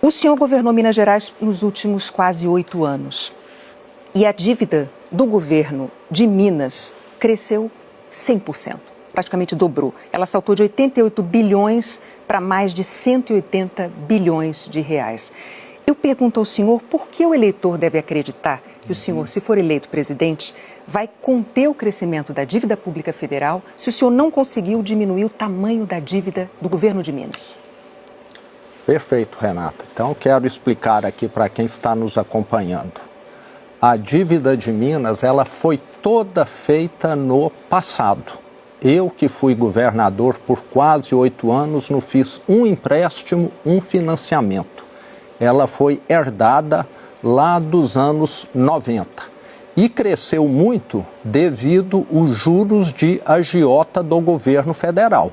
O senhor governou Minas Gerais nos últimos quase 8 anos. E a dívida do governo de Minas cresceu 100%, praticamente dobrou. Ela saltou de 88 bilhões para mais de 180 bilhões de reais. Eu pergunto ao senhor por que o eleitor deve acreditar que o senhor, se for eleito presidente, vai conter o crescimento da dívida pública federal se o senhor não conseguiu diminuir o tamanho da dívida do governo de Minas? Perfeito, Renata. Então, quero explicar aqui para quem está nos acompanhando. A dívida de Minas, ela foi toda feita no passado. Eu, que fui governador por quase 8 anos, não fiz um empréstimo, um financiamento. Ela foi herdada lá dos anos 90 e cresceu muito devido aos juros de agiota do governo federal.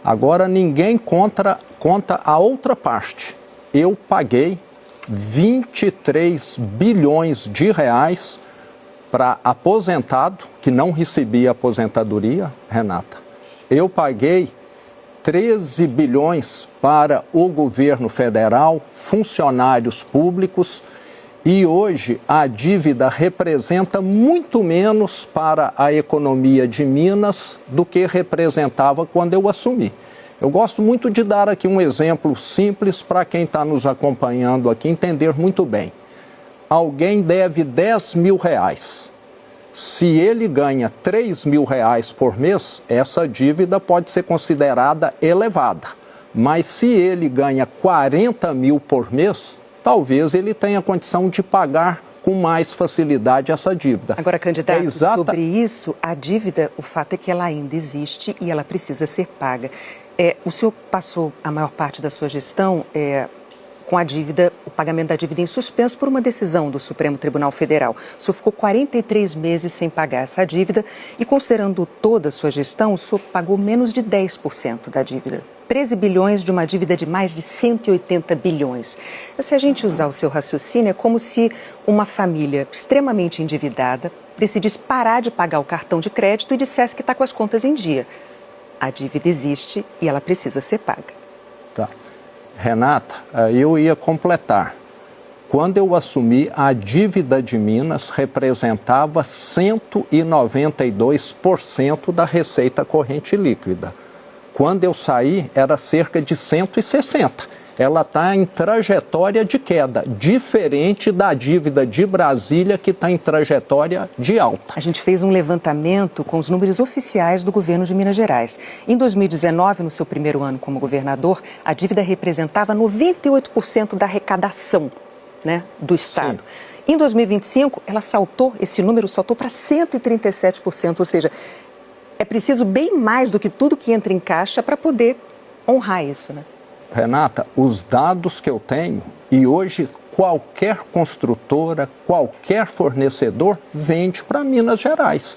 Agora, ninguém conta a outra parte. Eu paguei 23 bilhões de reais para aposentado, que não recebia aposentadoria, Renata. Eu paguei 13 bilhões para o governo federal, funcionários públicos, e hoje a dívida representa muito menos para a economia de Minas do que representava quando eu assumi. Eu gosto muito de dar aqui um exemplo simples para quem está nos acompanhando aqui entender muito bem. Alguém deve 10 mil reais. Se ele ganha 3 mil reais por mês, essa dívida pode ser considerada elevada. Mas se ele ganha 40 mil por mês, talvez ele tenha condição de pagar com mais facilidade essa dívida. Agora, candidato, sobre isso, a dívida, o fato é que ela ainda existe e ela precisa ser paga. O senhor passou a maior parte da sua gestão com a dívida, o pagamento da dívida em suspenso por uma decisão do Supremo Tribunal Federal. O senhor ficou 43 meses sem pagar essa dívida e, considerando toda a sua gestão, o senhor pagou menos de 10% da dívida. 13 bilhões de uma dívida de mais de 180 bilhões. Se a gente usar o seu raciocínio, é como se uma família extremamente endividada decidisse parar de pagar o cartão de crédito e dissesse que está com as contas em dia. A dívida existe e ela precisa ser paga. Tá. Renata, eu ia completar. Quando eu assumi, a dívida de Minas representava 192% da receita corrente líquida. Quando eu saí, era cerca de 160%. Ela está em trajetória de queda, diferente da dívida de Brasília, que está em trajetória de alta. A gente fez um levantamento com os números oficiais do governo de Minas Gerais. Em 2019, no seu primeiro ano como governador, a dívida representava 98% da arrecadação, né, do Estado. Sim. Em 2025, esse número saltou para 137%, ou seja, é preciso bem mais do que tudo que entra em caixa para poder honrar isso, né? Renata, os dados que eu tenho, e hoje qualquer construtora, qualquer fornecedor vende para Minas Gerais.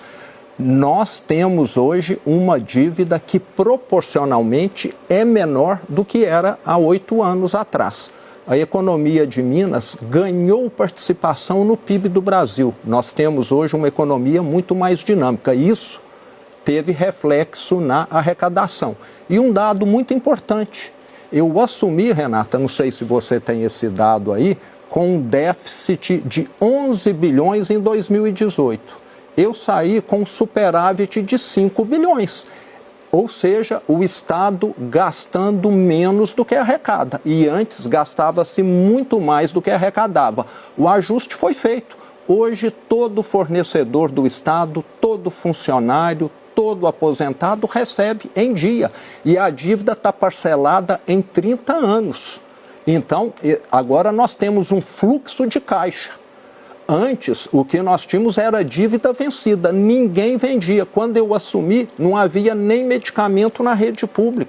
Nós temos hoje uma dívida que proporcionalmente é menor do que era há 8 anos atrás. A economia de Minas ganhou participação no PIB do Brasil. Nós temos hoje uma economia muito mais dinâmica. Isso teve reflexo na arrecadação. E um dado muito importante. Eu assumi, Renata, não sei se você tem esse dado aí, com um déficit de 11 bilhões em 2018. Eu saí com um superávit de 5 bilhões. Ou seja, o Estado gastando menos do que arrecada. E antes gastava-se muito mais do que arrecadava. O ajuste foi feito. Hoje, todo fornecedor do Estado, todo funcionário, todo aposentado recebe em dia. E a dívida está parcelada em 30 anos. Então, agora nós temos um fluxo de caixa. Antes, o que nós tínhamos era dívida vencida. Ninguém vendia. Quando eu assumi, não havia nem medicamento na rede pública.